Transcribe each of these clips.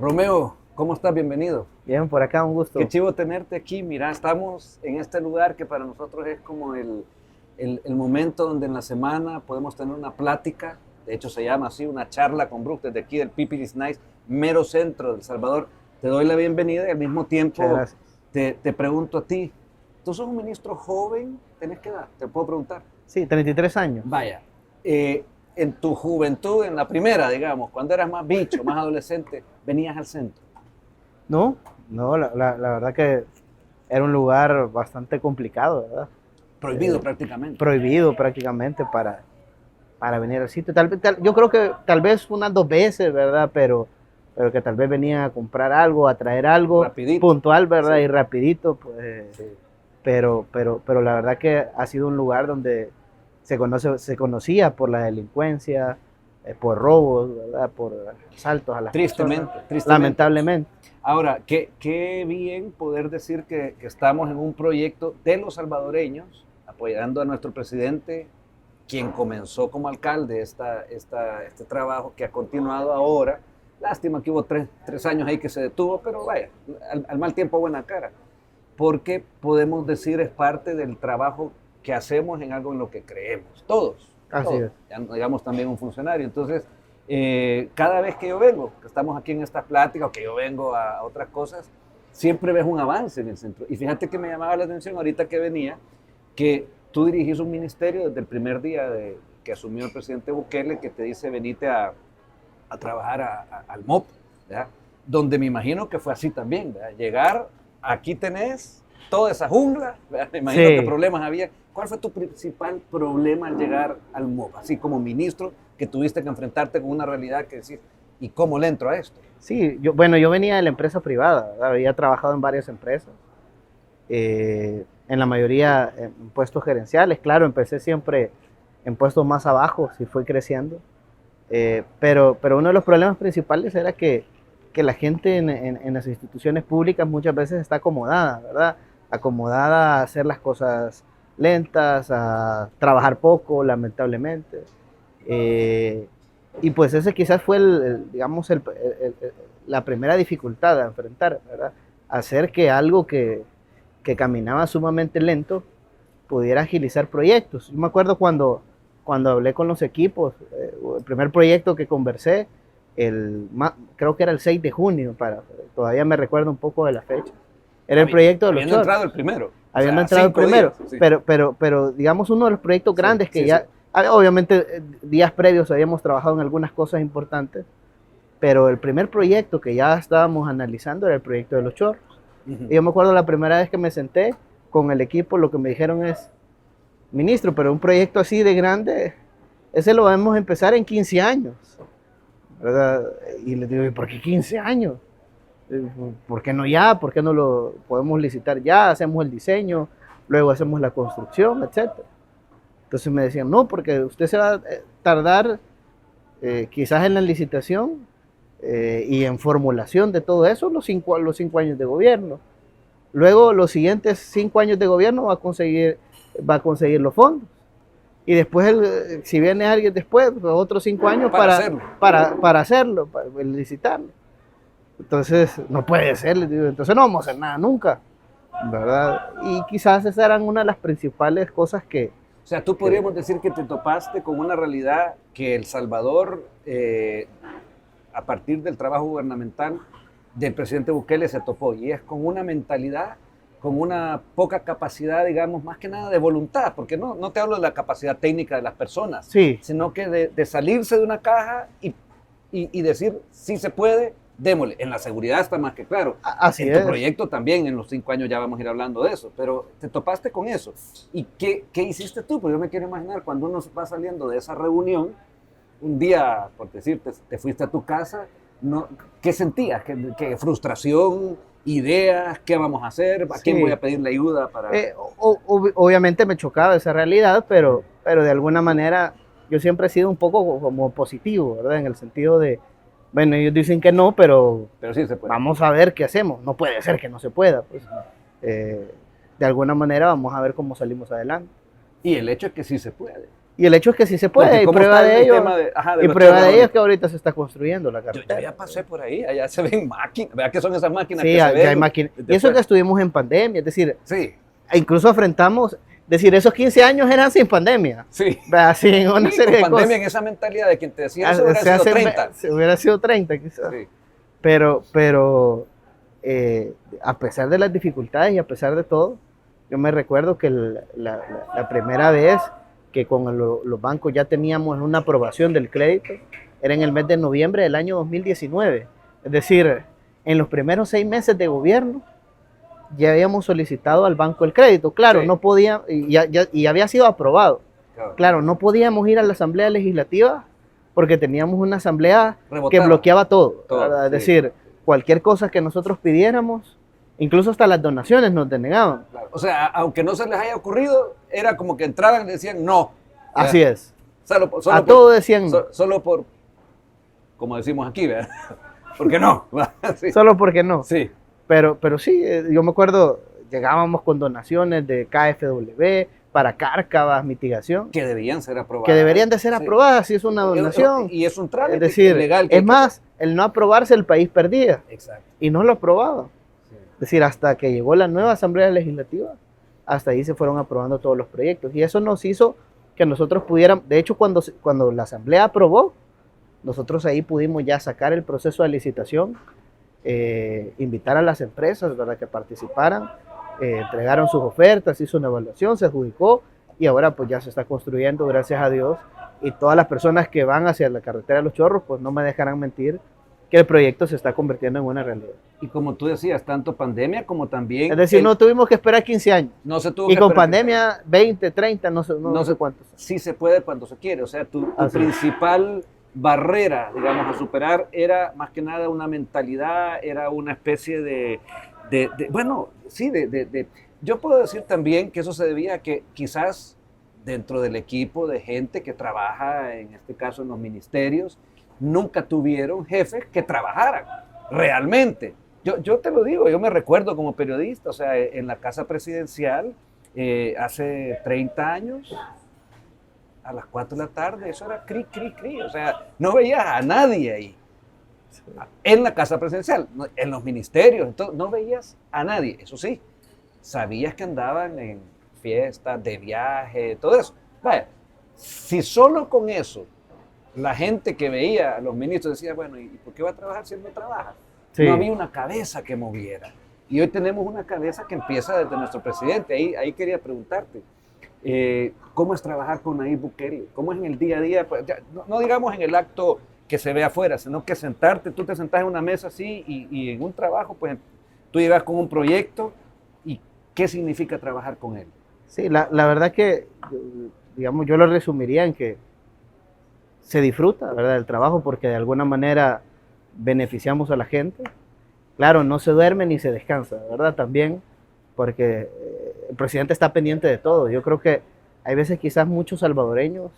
Romeo, ¿cómo estás? Bienvenido. Bien, por acá, un gusto. Qué chivo tenerte aquí. Mira, estamos en este lugar que para nosotros es como el momento donde en la semana podemos tener una plática. De hecho, se llama así, una charla con Brooke, desde aquí del Pipiris Nice, mero centro de El Salvador. Te doy la bienvenida y al mismo tiempo Muchas gracias. te pregunto a ti. Tú sos un ministro joven, ¿tenés qué edad? ¿Te puedo preguntar? Sí, 33 años. Vaya, en tu juventud, en la primera, digamos, cuando eras más bicho, más adolescente, venías al centro. No, no, la verdad que era un lugar bastante complicado, ¿verdad? Prohibido prácticamente. Prohibido prácticamente para venir al sitio. Yo creo que tal vez unas 2 veces, ¿verdad? Pero que tal vez venía a comprar algo, a traer algo Rapidito. puntual, ¿verdad? Sí. Y rapidito, pues. Sí. Pero la verdad que ha sido un lugar donde se conocía por la delincuencia, por robos, ¿verdad? Por asaltos a las Tristemente, personas. tristemente. Lamentablemente. Ahora, qué bien poder decir que estamos en un proyecto de los salvadoreños, apoyando a nuestro presidente, quien comenzó como alcalde este trabajo que ha continuado ahora. Lástima que hubo tres años ahí que se detuvo, pero vaya, al mal tiempo buena cara. Porque podemos decir es parte del trabajo que hacemos en algo en lo que creemos, todos. Así es. Ya no digamos también un funcionario. Entonces, cada vez que yo vengo, que estamos aquí en estas pláticas o que yo vengo a otras cosas, siempre ves un avance en el centro. Y fíjate que me llamaba la atención ahorita que venía, que tú dirigís un ministerio desde el primer día que asumió el presidente Bukele, que te dice venite a trabajar al MOP, ¿verdad? Donde me imagino que fue así también, ¿verdad? Llegar, aquí tenés toda esa jungla, ¿verdad? Me imagino Sí. que problemas había. ¿Cuál fue tu principal problema al llegar al MOP? Así como ministro, que tuviste que enfrentarte con una realidad que decir, ¿y cómo le entro a esto? Sí, yo venía de la empresa privada, ¿verdad? Había trabajado en varias empresas, en la mayoría en puestos gerenciales. Claro, empecé siempre en puestos más abajo, sí fui creciendo, pero uno de los problemas principales era que la gente en las instituciones públicas muchas veces está acomodada, ¿verdad? Acomodada a hacer las cosas lentas, a trabajar poco, lamentablemente. Y pues ese quizás fue digamos, la primera dificultad a enfrentar, ¿verdad? Hacer que algo que caminaba sumamente lento pudiera agilizar proyectos. Yo me acuerdo cuando hablé con los equipos, el primer proyecto que conversé, creo que era el 6 de junio, todavía me recuerdo un poco de la fecha. Era el proyecto de los Habiendo shorts. entrado el primero. Habiendo entrado el primero, días, sí. pero digamos uno de los proyectos grandes que sí, ya, sí. Obviamente días previos habíamos trabajado en algunas cosas importantes, pero el primer proyecto que ya estábamos analizando era el proyecto de los chorros. Y yo me acuerdo la primera vez que me senté con el equipo, lo que me dijeron es, ministro, pero un proyecto así de grande, ese lo vamos a empezar en 15 años, ¿verdad? Y les digo, ¿y por qué 15 años? ¿Por qué no ya? ¿Por qué no lo podemos licitar ya? Hacemos el diseño, luego hacemos la construcción, etcétera. Entonces me decían, no, porque usted se va a tardar quizás en la licitación y en formulación de todo eso los 5 años de gobierno. Luego los siguientes 5 años de gobierno va a conseguir los fondos. Y después, si viene alguien después, pues otros 5 años para hacerlo, para licitarlo. Entonces, no puede ser, les digo, entonces no vamos a hacer nada nunca, ¿verdad? Y quizás esas eran una de las principales cosas que... O sea, tú podríamos decir que te topaste con una realidad que El Salvador, a partir del trabajo gubernamental del presidente Bukele, se topó, y es con una mentalidad, con una poca capacidad, digamos, más que nada de voluntad, porque no te hablo de la capacidad técnica de las personas, Sí. sino que de salirse de una caja y decir, sí se puede, démosle. En la seguridad está más que claro. Así en tu es. proyecto también, en los 5 años ya vamos a ir hablando de eso, pero te topaste con eso. ¿Y qué hiciste tú? Porque yo me quiero imaginar cuando uno va saliendo de esa reunión, un día, por decirte, te fuiste a tu casa, ¿qué sentías? ¿Qué frustración? ¿Ideas? ¿Qué vamos a hacer? ¿A quién voy a pedirle ayuda para...? Obviamente me chocaba esa realidad, pero de alguna manera yo siempre he sido un poco como positivo, ¿verdad? En el sentido de, bueno, ellos dicen que no, pero sí se puede. Vamos a ver qué hacemos. No puede ser que no se pueda. Pues. De alguna manera vamos a ver cómo salimos adelante. Y el hecho es que sí se puede. Y el hecho es que sí se puede, y prueba de ello, es que ahorita se está construyendo la carretera. Yo ya pasé por ahí, allá se ven máquinas, ¿verdad que son esas máquinas sí, que se ven? Sí, hay máquinas. Y eso que estuvimos en pandemia, es decir, sí. Incluso enfrentamos, es decir, esos 15 años eran sin pandemia. Sí. Así, en una serie de pandemia cosas. En esa mentalidad de quien te decía eso hubiera sido 30. Hubiera sido 30 quizás. Sí. Pero a pesar de las dificultades y a pesar de todo, yo me recuerdo que la primera vez que con los bancos ya teníamos una aprobación del crédito, era en el mes de noviembre del año 2019. Es decir, en los primeros 6 meses de gobierno, ya habíamos solicitado al banco el crédito. Claro, sí. No podía, y había sido aprobado. Claro, no podíamos ir a la asamblea legislativa porque teníamos una asamblea que bloqueaba todo. Es decir, cualquier cosa que nosotros pidiéramos, incluso hasta las donaciones nos denegaban. Claro. O sea, aunque no se les haya ocurrido, era como que entraban y decían no. Así es. Solo todo decían no. Solo por, como decimos aquí, ¿verdad? Porque no. Sí. Solo porque no. Sí. Pero sí, yo me acuerdo, llegábamos con donaciones de KfW para cárcavas, mitigación. Que debían ser aprobadas. Que deberían de ser aprobadas si es una donación. Y es un trámite es decir, legal. Es más, el no aprobarse el país perdía. Exacto. Y no lo aprobaba. Sí. Es decir, hasta que llegó la nueva Asamblea Legislativa, hasta ahí se fueron aprobando todos los proyectos. Y eso nos hizo que nosotros pudiéramos, de hecho cuando la Asamblea aprobó, nosotros ahí pudimos ya sacar el proceso de licitación, invitar a las empresas para que participaran, entregaron sus ofertas, hizo una evaluación, se adjudicó y ahora pues ya se está construyendo, gracias a Dios, y todas las personas que van hacia la carretera de Los Chorros pues no me dejarán mentir que el proyecto se está convirtiendo en una realidad. Y como tú decías, tanto pandemia como también... Es decir, no tuvimos que esperar 15 años. No se tuvo y con pandemia 20, 30, no sé cuántos. Sí se puede cuando se quiere, o sea, tu principal barrera, digamos, a superar era más que nada una mentalidad, era una especie de bueno, sí, yo puedo decir también que eso se debía a que quizás dentro del equipo de gente que trabaja, en este caso en los ministerios, nunca tuvieron jefes que trabajaran realmente. Yo te lo digo, yo me recuerdo como periodista, o sea, en la casa presidencial, hace 30 años, a las 4 de la tarde, eso era cri, o sea, no veías a nadie ahí. En la casa presidencial, en los ministerios, entonces, no veías a nadie. Eso sí, sabías que andaban en fiestas, de viaje, todo eso. Vaya, si solo con eso la gente que veía a los ministros decía, bueno, ¿y por qué va a trabajar si él no trabaja? Sí. No había una cabeza que moviera. Y hoy tenemos una cabeza que empieza desde nuestro presidente. Ahí quería preguntarte, ¿cómo es trabajar con Nayib Bukele? ¿Cómo es en el día a día? Pues, no digamos en el acto que se ve afuera, sino que tú te sentás en una mesa así y en un trabajo, pues tú llegas con un proyecto y ¿qué significa trabajar con él? Sí, la verdad que, digamos, yo lo resumiría en que se disfruta, ¿verdad?, el trabajo porque de alguna manera beneficiamos a la gente. Claro, no se duerme ni se descansa, ¿verdad? También porque el presidente está pendiente de todo. Yo creo que hay veces quizás muchos salvadoreños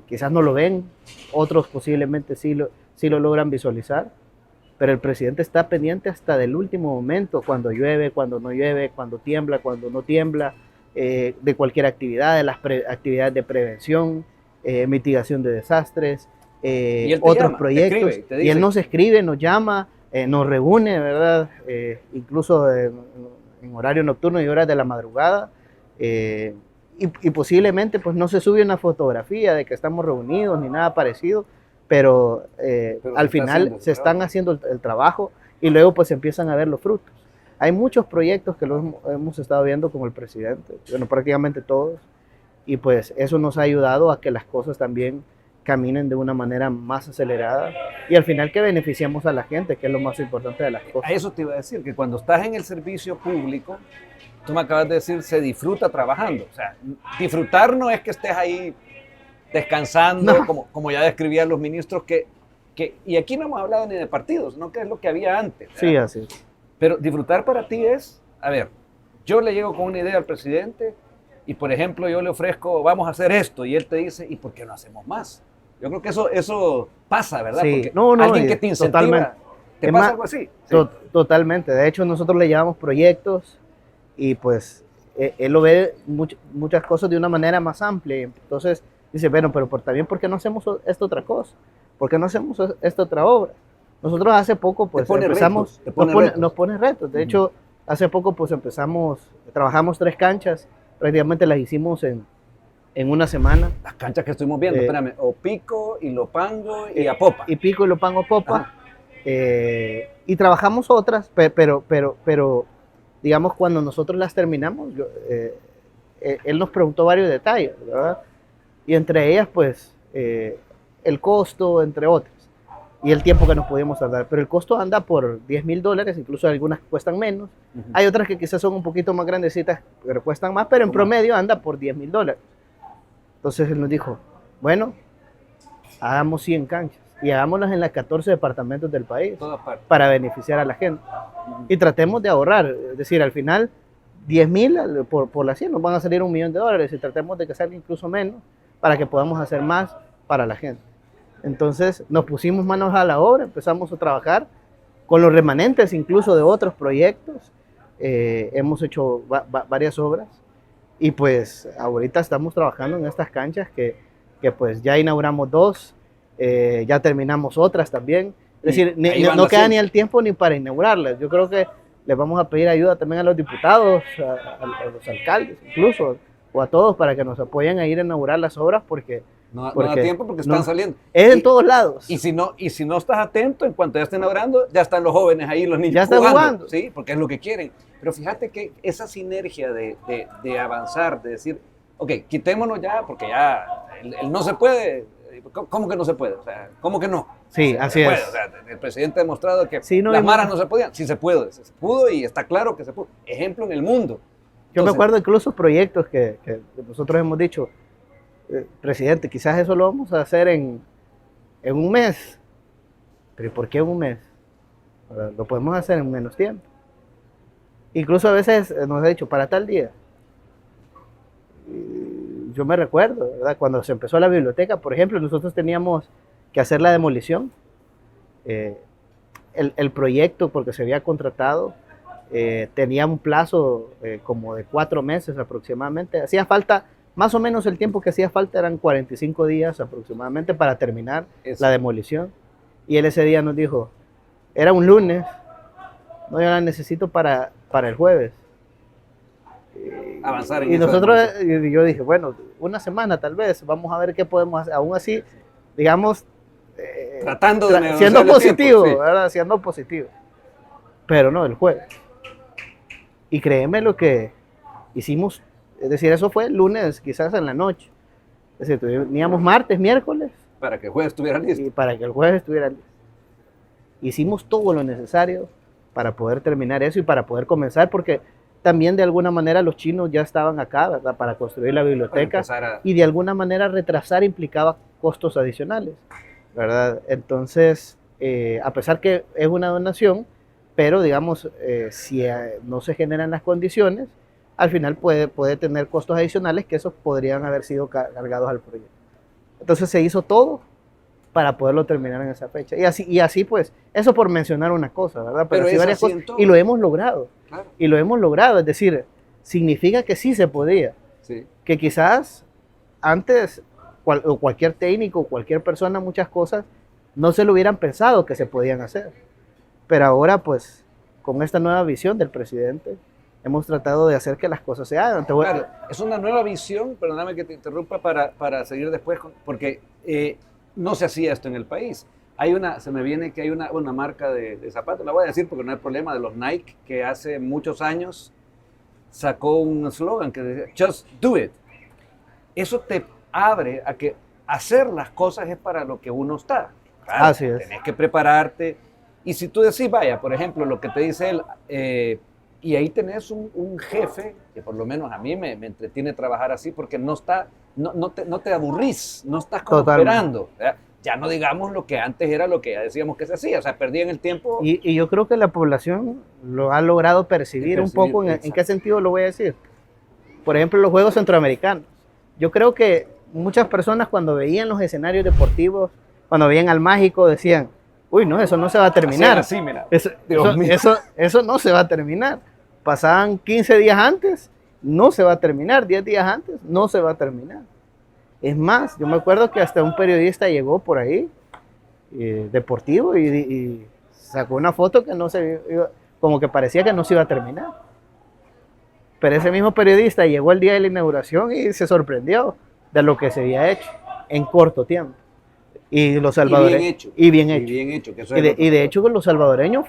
quizás no lo ven, otros posiblemente sí lo logran visualizar, pero el presidente está pendiente hasta del último momento, cuando llueve, cuando no llueve, cuando tiembla, cuando no tiembla, de cualquier actividad, de las actividades de prevención, mitigación de desastres, otros proyectos. Y él nos escribe, nos llama, nos reúne, ¿verdad? Incluso en horario nocturno y horas de la madrugada. Y posiblemente pues no se sube una fotografía de que estamos reunidos ni nada parecido, pero al final se están haciendo el trabajo y luego pues empiezan a ver los frutos. Hay muchos proyectos que los hemos estado viendo con el presidente, bueno, prácticamente todos, y pues eso nos ha ayudado a que las cosas también caminen de una manera más acelerada y al final que beneficiemos a la gente, que es lo más importante de las cosas. A eso te iba a decir, que cuando estás en el servicio público, tú me acabas de decir, se disfruta trabajando. O sea, disfrutar no es que estés ahí descansando, no, como ya describían los ministros, y aquí no hemos hablado ni de partidos, sino que es lo que había antes, ¿verdad? Sí, así es. Pero disfrutar para ti es, a ver, yo le llego con una idea al presidente y, por ejemplo, yo le ofrezco, vamos a hacer esto, y él te dice, ¿y por qué no hacemos más? Yo creo que eso pasa, ¿verdad? Sí. Porque alguien que te incentiva, totalmente. ¿Te pasa algo así? Sí. Totalmente. De hecho, nosotros le llevamos proyectos y pues él lo ve muchas cosas de una manera más amplia. Entonces dice, bueno, pero también, ¿por qué no hacemos esta otra cosa? ¿Por qué no hacemos esta otra obra? Nosotros hace poco pues empezamos, nos pone retos. De hecho, hace poco pues trabajamos 3 canchas, prácticamente las hicimos en una semana. Las canchas que estuvimos viendo, espérame, Opico, Ilopango y Apopa. Y Pico, Ilopango, Apopa. Y trabajamos otras, pero digamos, cuando nosotros las terminamos, él nos preguntó varios detalles, ¿verdad? Y entre ellas, pues, el costo, entre otras, y el tiempo que nos podíamos tardar. Pero el costo anda por $10,000, incluso algunas cuestan menos. Hay otras que quizás son un poquito más grandecitas, pero cuestan más, pero en promedio anda por $10,000. Entonces él nos dijo, bueno, hagamos 100 canchas y hagámoslas en las 14 departamentos del país para beneficiar a la gente. Y tratemos de ahorrar, es decir, al final 10,000 por las 100 nos van a salir $1 millón y tratemos de que salga incluso menos para que podamos hacer más para la gente. Entonces nos pusimos manos a la obra, empezamos a trabajar con los remanentes incluso de otros proyectos. Hemos hecho varias obras y pues ahorita estamos trabajando en estas canchas que pues ya inauguramos 2, ya terminamos otras también. Es decir, no queda ni el tiempo ni para inaugurarlas. Yo creo que les vamos a pedir ayuda también a los diputados, a los alcaldes incluso, o a todos para que nos apoyen a ir a inaugurar las obras porque no da tiempo porque están saliendo. Es en todos lados. Y si no estás atento, en cuanto ya estén inaugurando, ya están los jóvenes ahí, los niños ya están jugando. Sí, porque es lo que quieren. Pero fíjate que esa sinergia de avanzar, de decir, ok, quitémonos ya, porque ya el no se puede. ¿Cómo que no se puede? O sea, ¿cómo que no? Sí, así es. O sea, el presidente ha demostrado que las maras no se podían. Sí se puede, se pudo y está claro que se pudo. Ejemplo en el mundo. Yo me acuerdo incluso proyectos que nosotros hemos dicho, presidente, quizás eso lo vamos a hacer en un mes. ¿Pero por qué en un mes? Lo podemos hacer en menos tiempo. Incluso a veces nos ha dicho, para tal día. Yo me recuerdo, ¿verdad? Cuando se empezó la biblioteca, por ejemplo, nosotros teníamos que hacer la demolición. El proyecto, porque se había contratado, tenía un plazo como de 4 meses aproximadamente. Hacía falta, más o menos el tiempo que hacía falta eran 45 días aproximadamente para terminar la demolición. Y él ese día nos dijo, era un lunes, no, yo la necesito para el jueves. Avanzar en y nosotros, yo dije, bueno, una semana tal vez, vamos a ver qué podemos hacer, aún así, digamos, tratando de siendo positivo, tiempo, sí. ¿verdad? Siendo positivo, pero no, el jueves. Y créeme lo que hicimos, es decir, eso fue el lunes, quizás en la noche, es decir, teníamos martes, miércoles, para que el jueves estuviera listo. Y para que el jueves estuviera listo. Hicimos todo lo necesario para poder terminar eso y para poder comenzar, porque también de alguna manera los chinos ya estaban acá, ¿verdad? Para construir la biblioteca y de alguna manera retrasar implicaba costos adicionales, ¿verdad? Entonces, a pesar que es una donación, pero digamos, si no se generan las condiciones, al final puede tener costos adicionales que esos podrían haber sido cargados al proyecto. Entonces se hizo todo para poderlo terminar en esa fecha. Y así pues, eso por mencionar una cosa, ¿verdad? Pero sí varias cosas, y lo hemos logrado. Claro. Y lo hemos logrado, es decir, significa que sí se podía. Sí. Que quizás antes cualquier técnico, cualquier persona, muchas cosas, no se lo hubieran pensado que se podían hacer. Pero ahora pues, con esta nueva visión del presidente, hemos tratado de hacer que las cosas se hagan. Claro, es una nueva visión, perdóname que te interrumpa para seguir después, porque no se hacía esto en el país. Se me viene que hay una marca de zapatos, la voy a decir porque no hay problema, de los Nike, que hace muchos años sacó un eslogan que decía, just do it. Eso te abre a que hacer las cosas es para lo que uno está. Claro, así es. Tenés que prepararte. Y si tú decís, vaya, por ejemplo, lo que te dice él, y ahí tenés un jefe, que por lo menos a mí me entretiene trabajar así, porque no te aburrís, no estás como esperando. Ya no digamos lo que antes era lo que ya decíamos que se hacía, o sea, perdían el tiempo. Y yo creo que la población lo ha logrado percibir un poco. ¿En qué sentido lo voy a decir? Por ejemplo, los Juegos Centroamericanos. Yo creo que muchas personas cuando veían los escenarios deportivos, cuando veían al Mágico, decían, uy, no, eso no se va a terminar. Así, mira. Eso no se va a terminar. Pasaban 15 días antes no se va a terminar, 10 días antes no se va a terminar. Es más, yo me acuerdo que hasta un periodista llegó por ahí, deportivo, y sacó una foto que no se iba, como que parecía que no se iba a terminar. Pero ese mismo periodista llegó el día de la inauguración y se sorprendió de lo que se había hecho en corto tiempo. Y los salvadoreños. Y bien hecho. Que eso y de hecho, con los salvadoreños,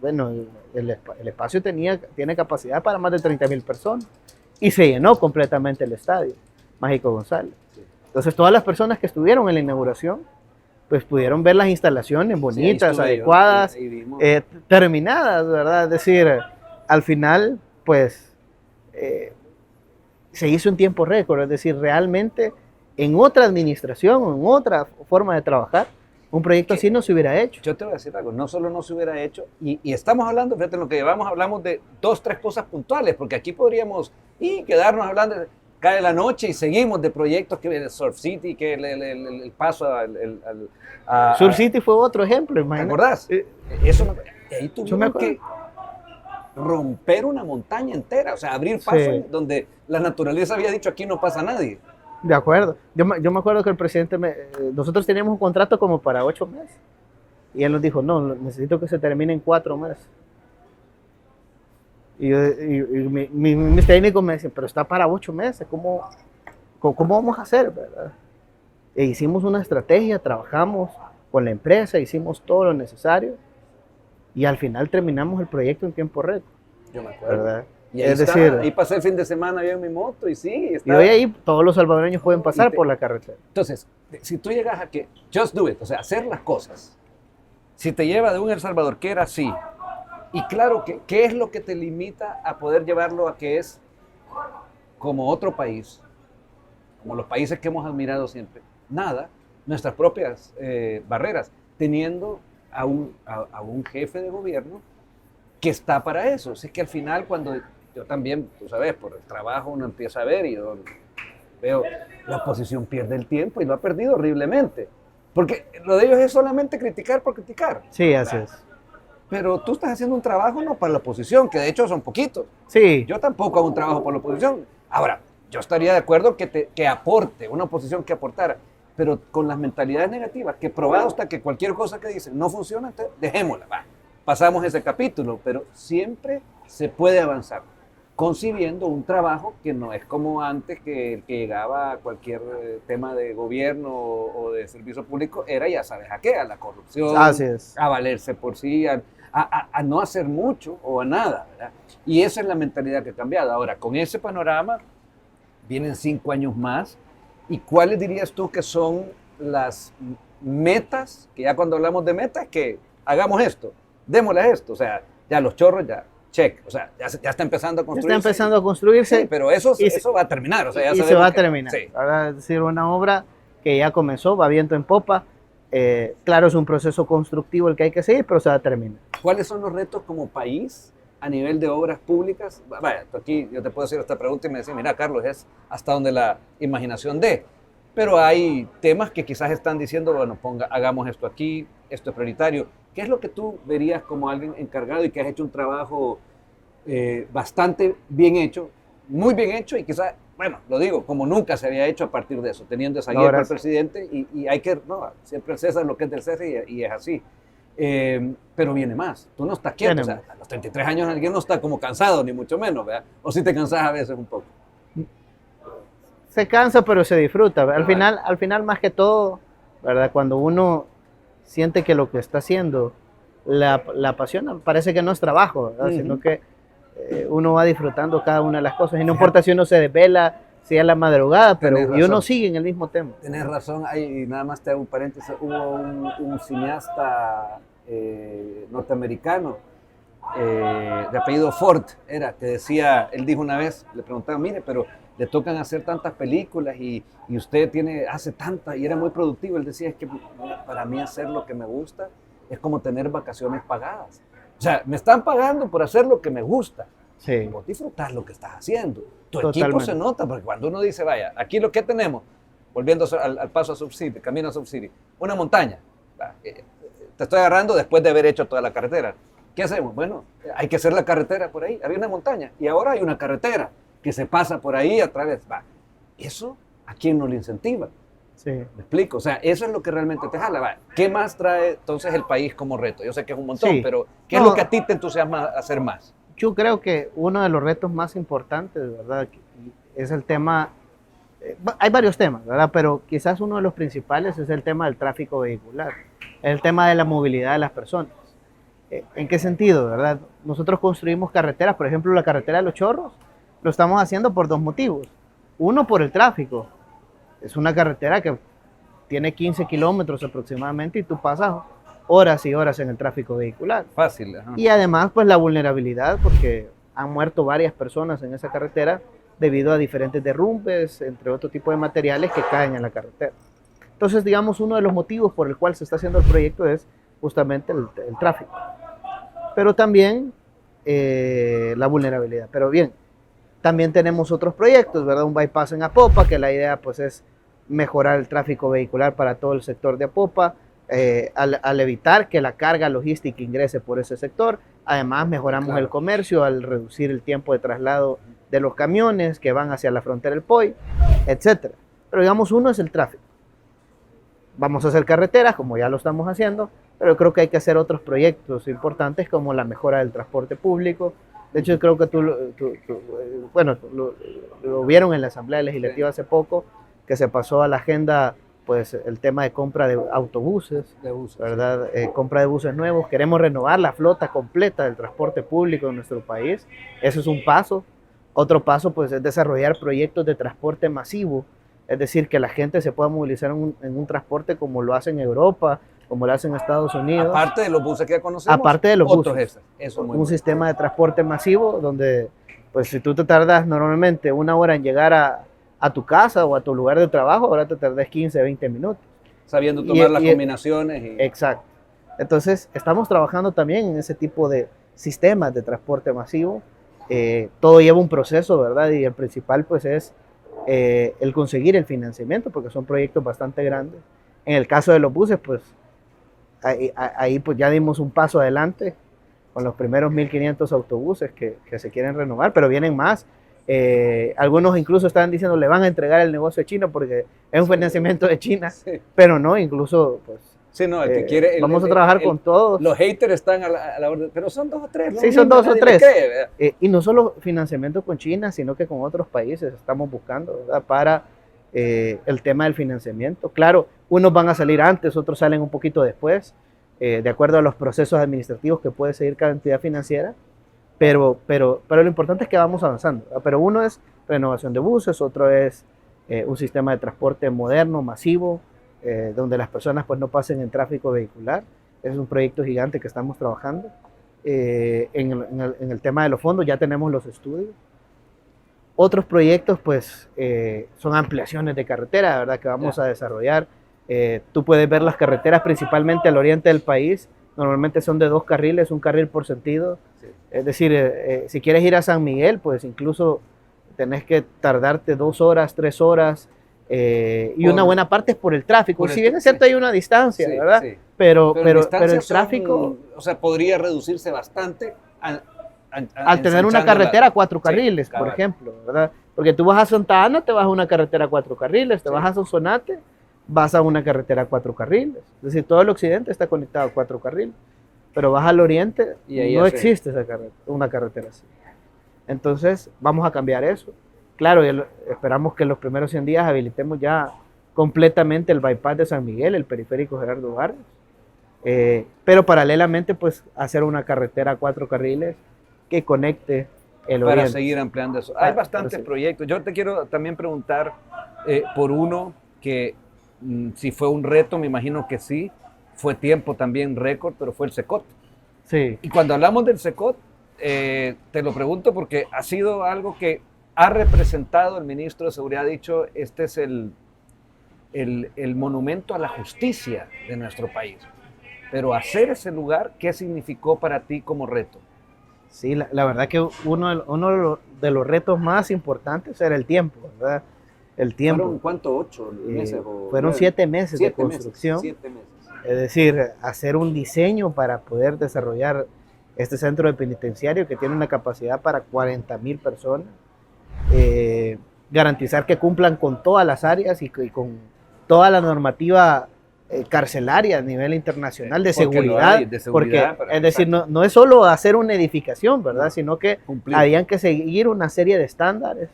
bueno, el espacio tiene capacidad para más de 30,000 personas. Y se llenó completamente el estadio Mágico González. Entonces, todas las personas que estuvieron en la inauguración, pues pudieron ver las instalaciones bonitas, adecuadas, terminadas, ¿verdad? Es decir, al final, pues, se hizo en tiempo récord. Es decir, realmente, en otra administración, en otra forma de trabajar, un proyecto así no se hubiera hecho. Yo te voy a decir algo, no solo no se hubiera hecho, y estamos hablando, fíjate, en lo que llevamos, hablamos de 2, 3 cosas puntuales, porque aquí podríamos quedarnos hablando, cae la noche y seguimos de proyectos que el Surf City, que el paso Surf City fue otro ejemplo, imagínate. ¿Te acordás? Ahí tuvimos que romper una montaña entera, o sea, abrir paso donde la naturaleza había dicho aquí no pasa nadie. De acuerdo. Yo me acuerdo que el presidente, nosotros teníamos un contrato como para 8 meses. Y él nos dijo, no, necesito que se termine en 4 meses. Y mis técnicos me decían, pero está para 8 meses, ¿cómo vamos a hacer? ¿Verdad? E hicimos una estrategia, trabajamos con la empresa, hicimos todo lo necesario. Y al final terminamos el proyecto en tiempo récord. Yo me acuerdo. ¿Verdad? Y ahí pasé el fin de semana yo en mi moto y sí. Y hoy ahí todos los salvadoreños pueden pasar por la carretera. Entonces, si tú llegas a que, just do it, o sea, hacer las cosas, si te lleva de un El Salvador que era así, y claro, ¿qué es lo que te limita a poder llevarlo a que es como otro país, como los países que hemos admirado siempre? Nada, nuestras propias barreras, teniendo a un jefe de gobierno que está para eso. Así que al final cuando yo también, tú sabes, por el trabajo uno empieza a ver y yo veo, la oposición pierde el tiempo y lo ha perdido horriblemente. Porque lo de ellos es solamente criticar por criticar. Sí, así es. Pero tú estás haciendo un trabajo no para la oposición, que de hecho son poquitos. Sí. Yo tampoco hago un trabajo para la oposición. Ahora, yo estaría de acuerdo que aporte, una oposición que aportara, pero con las mentalidades negativas, que probado hasta que cualquier cosa que dicen no funciona, dejémosla, va. Pasamos ese capítulo, pero siempre se puede avanzar, concibiendo un trabajo que no es como antes, que el que llegaba a cualquier tema de gobierno o de servicio público era, ya sabes, a qué, a la corrupción, a valerse por sí, a no hacer mucho o a nada, ¿verdad? Y esa es la mentalidad que ha cambiado. Ahora, con ese panorama, vienen 5 años más, ¿y cuáles dirías tú que son las metas, que ya cuando hablamos de metas, que hagamos esto, démosle esto, o sea, ya los chorros, ya, check, o sea, ya está empezando a construirse. Está empezando a construirse. Sí, pero eso va a terminar, o sea, ya se va a terminar. Sí. Ahora, es decir, una obra que ya comenzó, va viento en popa. Claro, es un proceso constructivo el que hay que seguir, pero se va a terminar. ¿Cuáles son los retos como país a nivel de obras públicas? Vaya, aquí yo te puedo hacer esta pregunta y me decís, mira, Carlos, es hasta donde la imaginación dé. Pero hay temas que quizás están diciendo, bueno, hagamos esto aquí, esto es prioritario. ¿Qué es lo que tú verías como alguien encargado y que has hecho un trabajo bastante bien hecho, muy bien hecho y quizás, bueno, lo digo, como nunca se había hecho a partir de eso, teniendo esa guía para el presidente y hay que, no, siempre el César lo que es del César y es así. Pero viene más, tú no estás quieto, o sea, a los 33 años alguien no está como cansado, ni mucho menos, ¿verdad? O si te cansas a veces un poco. Se cansa, pero se disfruta. Al final, más que todo, ¿verdad? Cuando uno siente que lo que está haciendo la apasiona, parece que no es trabajo, ¿verdad? Sino que uno va disfrutando cada una de las cosas. Y no importa si uno se desvela, si es la madrugada, pero y uno sigue en el mismo tema. Tienes razón, y nada más te hago un paréntesis, hubo un cineasta norteamericano, de apellido Ford, que decía, él dijo una vez, le preguntaban, mire, pero le tocan hacer tantas películas y usted hace tantas y era muy productivo. Él decía, es que para mí hacer lo que me gusta es como tener vacaciones pagadas. O sea, me están pagando por hacer lo que me gusta. Sí. Vos disfrutás lo que estás haziendo. Tu equipo se nota, porque cuando uno dice, vaya, aquí lo que tenemos, volviendo al paso a Subcity, camino a Subcity, una montaña. Te estoy agarrando después de haber hecho toda la carretera. ¿Qué hacemos? Bueno, hay que hacer la carretera por ahí. Había una montaña y ahora hay una carretera que se pasa por ahí a través. Va. Eso, ¿a quién no le incentiva? Sí. ¿Me explico? O sea, eso es lo que realmente te jala. Va. ¿Qué más trae entonces el país como reto? Yo sé que es un montón, Sí. pero ¿qué es lo que a ti te entusiasma hacer más? Yo creo que uno de los retos más importantes, ¿verdad? Es el tema, hay varios temas, ¿verdad? Pero quizás uno de los principales es el tema del tráfico vehicular, el tema de la movilidad de las personas. ¿En qué sentido, verdad? Nosotros construimos carreteras, por ejemplo, la carretera de Los Chorros, lo estamos haciendo por dos motivos. Uno, por el tráfico. Es una carretera que tiene 15 kilómetros aproximadamente y tú pasas horas y horas en el tráfico vehicular. Fácil. Ajá. Y además, pues la vulnerabilidad, porque han muerto varias personas en esa carretera debido a diferentes derrumbes, entre otro tipo de materiales que caen en la carretera. Entonces, digamos, uno de los motivos por el cual se está haciendo el proyecto es justamente el tráfico. Pero también la vulnerabilidad. Pero bien, también tenemos otros proyectos, ¿verdad? Un bypass en Apopa, que la idea pues es mejorar el tráfico vehicular para todo el sector de Apopa, al evitar que la carga logística ingrese por ese sector. Además, mejoramos el comercio al reducir el tiempo de traslado de los camiones que van hacia la frontera del POI, etc. Pero digamos, uno es el tráfico. Vamos a hacer carreteras, como ya lo estamos haciendo, pero creo que hay que hacer otros proyectos importantes como la mejora del transporte público. De hecho, creo que lo vieron en la Asamblea Legislativa hace poco, que se pasó a la agenda pues el tema de compra de autobuses, ¿verdad? Compra de buses nuevos. Queremos renovar la flota completa del transporte público en nuestro país. Eso es un paso. Otro paso pues es desarrollar proyectos de transporte masivo, es decir, que la gente se pueda movilizar en un transporte como lo hacen en Europa, como lo hacen en Estados Unidos. Aparte de los buses que ya conocemos. Aparte de los otros buses. Eso un bueno. Sistema de transporte masivo donde, pues si tú te tardas normalmente 1 hora en llegar a tu casa o a tu lugar de trabajo, ahora te tardas 15, 20 minutos. Sabiendo tomar las combinaciones. Exacto. Entonces, estamos trabajando también en ese tipo de sistemas de transporte masivo. Todo lleva un proceso, ¿verdad? Y el principal, pues, es el conseguir el financiamiento, porque son proyectos bastante grandes. En el caso de los buses, pues, ahí pues ya dimos un paso adelante con los primeros 1.500 autobuses que se quieren renovar, pero vienen más. Algunos incluso estaban diciendo le van a entregar el negocio a China porque es un financiamiento de China, pero no, incluso pues sí, no, el que quiere, vamos a trabajar con todos. Los haters están a la orden, pero son 2 o 3. Sí, son 2 o 3. Y no solo financiamiento con China, sino que con otros países estamos buscando, ¿verdad? Para el tema del financiamiento. Claro, unos van a salir antes, otros salen un poquito después, de acuerdo a los procesos administrativos que puede seguir cada entidad financiera. Pero lo importante es que vamos avanzando, ¿verdad? Pero uno es renovación de buses, otro es un sistema de transporte moderno, masivo, donde las personas pues no pasen en tráfico vehicular. Es un proyecto gigante que estamos trabajando. En el tema de los fondos ya tenemos los estudios. Otros proyectos pues son ampliaciones de carretera, ¿verdad? Que vamos a desarrollar. Tú puedes ver las carreteras principalmente al oriente del país. Normalmente son de 2 carriles, 1 carril por sentido. Sí. Es decir, si quieres ir a San Miguel, pues incluso tenés que tardarte 2 horas, 3 horas. Y una buena parte es por el tráfico. Si bien es cierto, hay una distancia, sí, ¿verdad? Sí. Pero el tráfico... O sea, podría reducirse bastante al tener una carretera a 4 carriles, sí, por ejemplo, ¿verdad? Porque tú vas a Santa Ana, te vas a una carretera a 4 carriles. Te vas a Sonsonate, vas a una carretera a 4 carriles. Es decir, todo el occidente está conectado a 4 carriles. Pero vas al oriente y no existe una carretera así. Entonces, vamos a cambiar eso. Claro, esperamos que en los primeros 100 días habilitemos ya completamente el bypass de San Miguel, el periférico Gerardo Vargas. Pero paralelamente, pues, hacer una carretera a 4 carriles que conecte el oriente. Para seguir ampliando eso. Hay bastantes proyectos. Yo te quiero también preguntar por uno que, si fue un reto, me imagino que sí. Fue tiempo también récord, pero fue el CECOT. Sí. Y cuando hablamos del CECOT, te lo pregunto porque ha sido algo que ha representado el ministro de Seguridad, ha dicho, este es el monumento a la justicia de nuestro país. Pero hacer ese lugar, ¿qué significó para ti como reto? Sí, la verdad que uno de los retos más importantes era el tiempo, ¿verdad? El tiempo. ¿Fueron cuánto? 8 meses? Fueron 7 meses de construcción. 7 meses. Es decir, hacer un diseño para poder desarrollar este centro de penitenciario que tiene una capacidad para 40,000 personas, garantizar que cumplan con todas las áreas y con toda la normativa carcelaria a nivel internacional de seguridad, porque es decir, no es solo hacer una edificación, ¿verdad? Sino que habían que seguir una serie de estándares.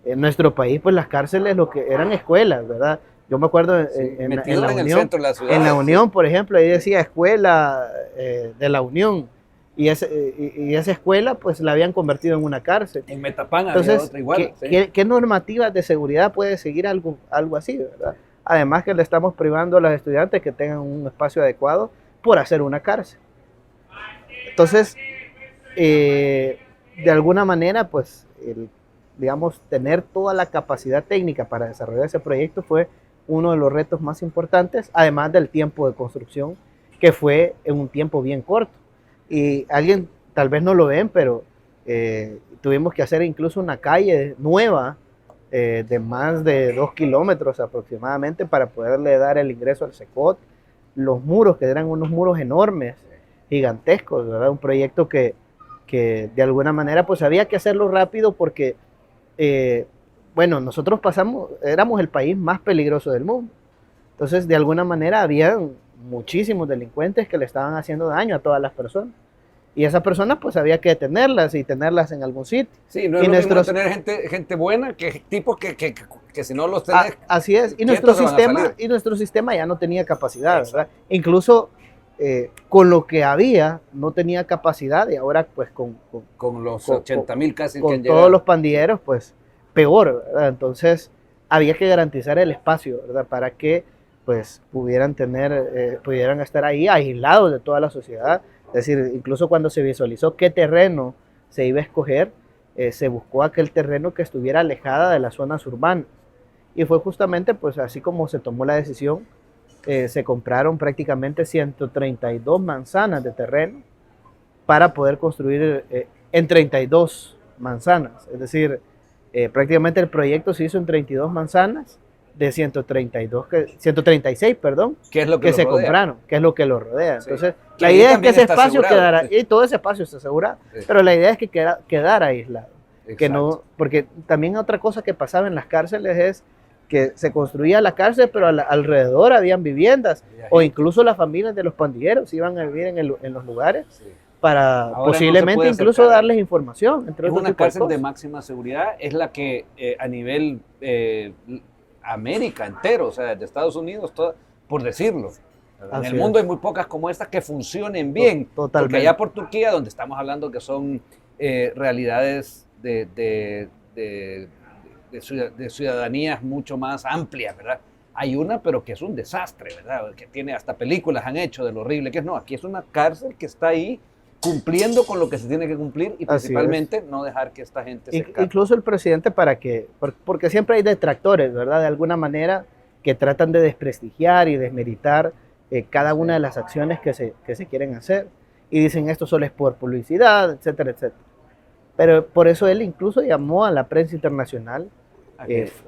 En nuestro país, pues las cárceles lo que eran escuelas, ¿verdad? Yo me acuerdo en la Unión, en la Unión, por ejemplo, ahí decía escuela de la Unión, y esa escuela pues la habían convertido en una cárcel. En Metapán entonces, había otra igual. ¿qué normativas de seguridad puede seguir algo así, ¿verdad? Además que le estamos privando a los estudiantes que tengan un espacio adecuado por hacer una cárcel. Entonces, de alguna manera, pues, digamos, tener toda la capacidad técnica para desarrollar ese proyecto fue uno de los retos más importantes, además del tiempo de construcción, que fue en un tiempo bien corto. Y alguien, tal vez no lo ven, pero tuvimos que hacer incluso una calle nueva de más de 2 kilómetros aproximadamente para poderle dar el ingreso al Secot. Los muros, que eran unos muros enormes, gigantescos, ¿verdad? Un proyecto que de alguna manera pues había que hacerlo rápido porque bueno, nosotros éramos el país más peligroso del mundo. Entonces, de alguna manera, había muchísimos delincuentes que le estaban haciendo daño a todas las personas. Y esas personas, pues, había que detenerlas y tenerlas en algún sitio. Sí, no es lo mismo tener gente buena que tipos que si no los tenés... Así es. Y nuestro sistema ya no tenía capacidad, ¿verdad? Incluso con lo que había, no tenía capacidad. Y ahora, pues, con los 80,000 casi con que todos los pandilleros, pues, peor, ¿verdad? Entonces había que garantizar el espacio, ¿verdad? Para que pues pudieran estar ahí aislados de toda la sociedad. Es decir, incluso cuando se visualizó qué terreno se iba a escoger, se buscó aquel terreno que estuviera alejada de las zonas urbanas. Y fue justamente pues así como se tomó la decisión. Se compraron prácticamente 132 manzanas de terreno para poder construir en 32 manzanas. Es decir, prácticamente el proyecto se hizo en 32 manzanas de 136, perdón, ¿qué es lo que se compraron, que es lo que lo rodea. Sí. Entonces, la idea es que ese espacio quedara, y todo ese espacio está asegurado, sí. Pero la idea es que quedara aislado. Que no, porque también otra cosa que pasaba en las cárceles es que se construía la cárcel, pero alrededor habían viviendas, o incluso las familias de los pandilleros iban a vivir en los lugares. Sí. Para ahora posiblemente no incluso darles información. Es una cárcel de máxima seguridad, es la que a nivel América entero, o sea, de Estados Unidos, por decirlo. En el mundo hay muy pocas como estas que funcionen bien. Totalmente. Porque allá por Turquía, donde estamos hablando que son realidades de ciudadanías mucho más amplias, ¿verdad? Hay una, pero que es un desastre, ¿verdad? Que tiene hasta películas han hecho de lo horrible que es. No, aquí es una cárcel que está ahí cumpliendo con lo que se tiene que cumplir y principalmente no dejar que esta gente se escape. Incluso el presidente porque siempre hay detractores, ¿verdad? De alguna manera que tratan de desprestigiar y desmeritar cada una de las acciones que se quieren hacer y dicen esto solo es por publicidad, etcétera, etcétera. Pero por eso él incluso llamó a la prensa internacional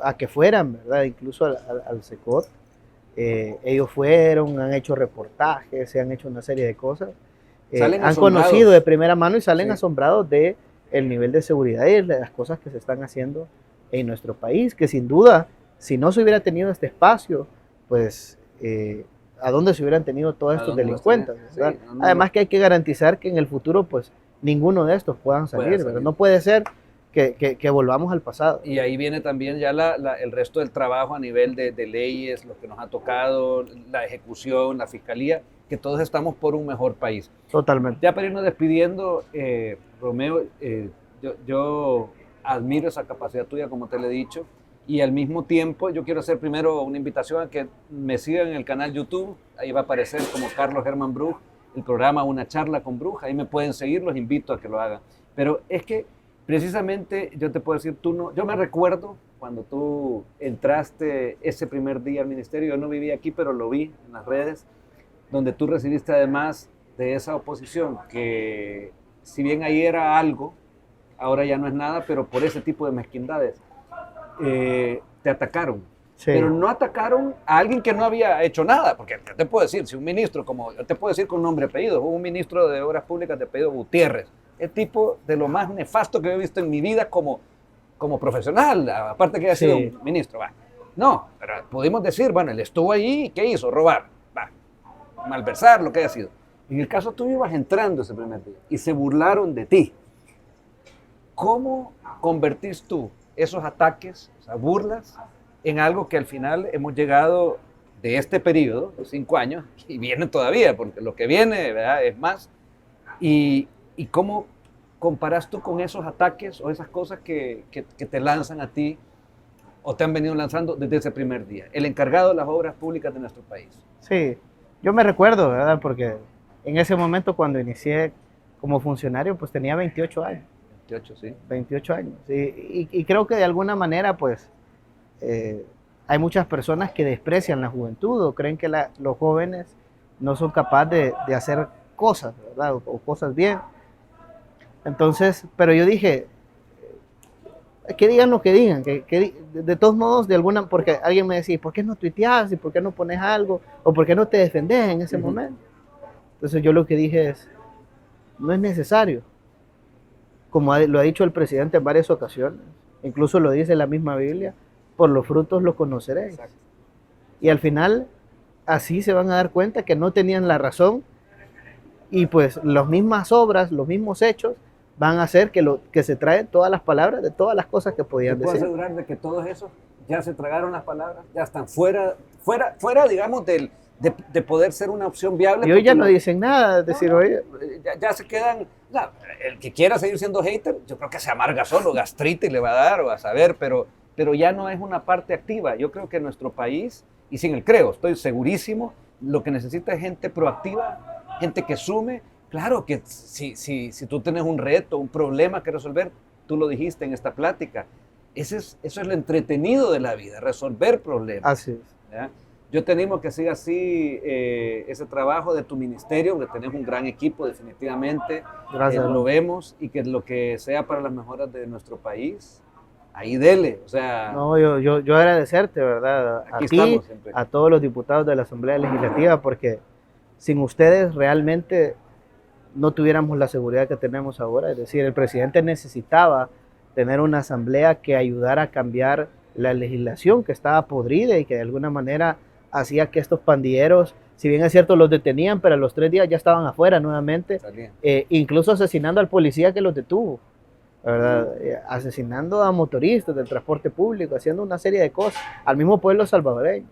a que fueran, ¿verdad? Incluso al Secot. Ellos fueron, han hecho reportajes, se han hecho una serie de cosas. Han conocido de primera mano y salen asombrados de el nivel de seguridad y de las cosas que se están haciendo en nuestro país, que sin duda, si no se hubiera tenido este espacio, pues a dónde se hubieran tenido todos estos delincuentes. Sí, además que hay que garantizar que en el futuro pues ninguno de estos puedan salir, ¿verdad? No puede ser que volvamos al pasado. Y ahí viene también ya el resto del trabajo a nivel de leyes, lo que nos ha tocado, la ejecución, la fiscalía, que todos estamos por un mejor país. Totalmente. Ya para irnos despidiendo, Romeo, yo admiro esa capacidad tuya, como te lo he dicho, y al mismo tiempo yo quiero hacer primero una invitación a que me sigan en el canal YouTube. Ahí va a aparecer como Carlos Germán Bruch, el programa Una Charla con Bruch. Ahí me pueden seguir, los invito a que lo hagan. Pero es que precisamente yo te puedo decir, yo me recuerdo cuando tú entraste ese primer día al ministerio. Yo no vivía aquí, pero lo vi en las redes, donde tú recibiste además de esa oposición, que si bien ahí era algo, ahora ya no es nada, pero por ese tipo de mezquindades, te atacaron, Sí. pero no atacaron a alguien que no había hecho nada, porque te puedo decir, si un ministro, como te puedo decir con nombre y apellido, hubo un ministro de Obras Públicas de apellido Gutiérrez, el tipo de lo más nefasto que he visto en mi vida como profesional, aparte que haya sido un ministro, va. No, pero pudimos decir, bueno, él estuvo ahí, ¿qué hizo? Robar, va, malversar, lo que haya sido. En el caso tú ibas entrando ese primer día y se burlaron de ti. ¿Cómo convertís tú esos ataques, esas burlas, en algo que al final hemos llegado de este periodo, de 5 años, y viene todavía, porque lo que viene, ¿verdad?, es más? Y cómo comparas tú con esos ataques o esas cosas que te lanzan a ti o te han venido lanzando desde ese primer día? El encargado de las obras públicas de nuestro país. Sí, yo me recuerdo, ¿verdad? Porque en ese momento cuando inicié como funcionario, pues tenía 28 años. 28, sí. 28 años. Y creo que de alguna manera, pues, hay muchas personas que desprecian la juventud o creen que los jóvenes no son capaces de hacer cosas, ¿verdad? O cosas bien. Entonces, pero yo dije, que digan lo que digan, que de todos modos, de alguna, porque alguien me decía, ¿por qué no tuiteas? ¿Y por qué no pones algo? ¿O por qué no te defendes en ese momento? Entonces yo lo que dije es, no es necesario. Como lo ha dicho el presidente en varias ocasiones, incluso lo dice la misma Biblia, por los frutos los conoceréis. Exacto. Y al final, así se van a dar cuenta que no tenían la razón y pues las mismas obras, los mismos hechos, van a hacer que se traen todas las palabras de todas las cosas que podían decir. ¿Te puedo asegurar de que todos esos ya se tragaron las palabras? Ya están fuera digamos, de poder ser una opción viable. Y hoy ya no dicen nada, decir, oye. Ya se quedan, el que quiera seguir siendo hater, yo creo que se amarga solo, gastritis le va a dar o a saber, pero ya no es una parte activa. Yo creo que nuestro país, y sin el creo, estoy segurísimo, lo que necesita es gente proactiva, gente que sume. Claro que si tú tienes un reto, un problema que resolver, tú lo dijiste en esta plática, eso es lo entretenido de la vida, resolver problemas. Así es. ¿Ya? Yo te animo a que siga así ese trabajo de tu ministerio, que tenés un gran equipo definitivamente. Gracias. Lo vemos, y que lo que sea para las mejoras de nuestro país, ahí dele. O sea, no, yo agradecerte, ¿verdad? A ti, a todos los diputados de la Asamblea Legislativa, porque sin ustedes realmente no tuviéramos la seguridad que tenemos ahora. Es decir, el presidente necesitaba tener una asamblea que ayudara a cambiar la legislación que estaba podrida y que de alguna manera hacía que estos pandilleros, si bien es cierto, los detenían, pero a los 3 días ya estaban afuera nuevamente, incluso asesinando al policía que los detuvo, ¿verdad? Asesinando a motoristas del transporte público, haciendo una serie de cosas, al mismo pueblo salvadoreño.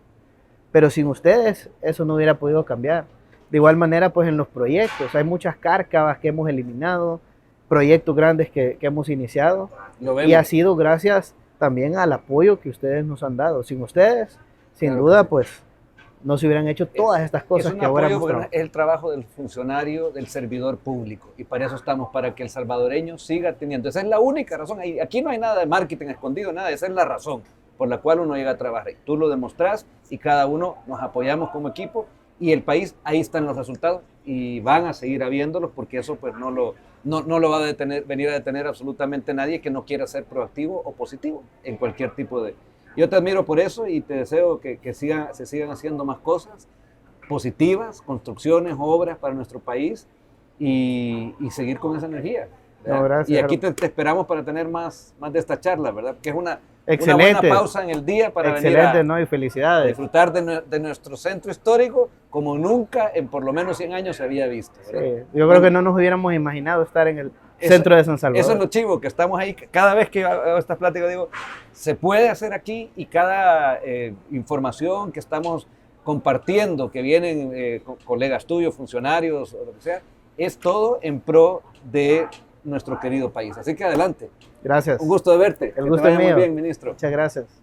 Pero sin ustedes eso no hubiera podido cambiar. De igual manera, pues en los proyectos, hay muchas cárcavas que hemos eliminado, proyectos grandes que hemos iniciado, y ha sido gracias también al apoyo que ustedes nos han dado. Sin ustedes, sin duda, pues no se hubieran hecho todas estas cosas que ahora hemos trabajado. Es el trabajo del funcionario, del servidor público, y para eso estamos, para que el salvadoreño siga teniendo. Esa es la única razón. Aquí no hay nada de marketing escondido, nada. Esa es la razón por la cual uno llega a trabajar. Y tú lo demostrás, y cada uno nos apoyamos como equipo, y el país, ahí están los resultados, y van a seguir habiéndolos, porque eso pues no lo va a venir a detener absolutamente nadie que no quiera ser proactivo o positivo en cualquier tipo de... Yo te admiro por eso, y te deseo que se sigan haciendo más cosas positivas, construcciones, obras para nuestro país, y seguir con esa energía. No, gracias, y aquí te esperamos para tener más de esta charla, ¿verdad? Que es una buena pausa en el día para venir a y felicidades. Disfrutar de nuestro centro histórico como nunca en por lo menos 100 años se había visto. Sí, yo creo que no nos hubiéramos imaginado estar en el centro de San Salvador. Eso es lo chivo, que estamos ahí. Cada vez que hago estas pláticas digo, se puede hacer aquí, y cada información que estamos compartiendo, que vienen colegas tuyos, funcionarios o lo que sea, es todo en pro de nuestro querido país. Así que adelante. Gracias. Un gusto de verte. El gusto es mío. Muy bien, ministro. Muchas gracias.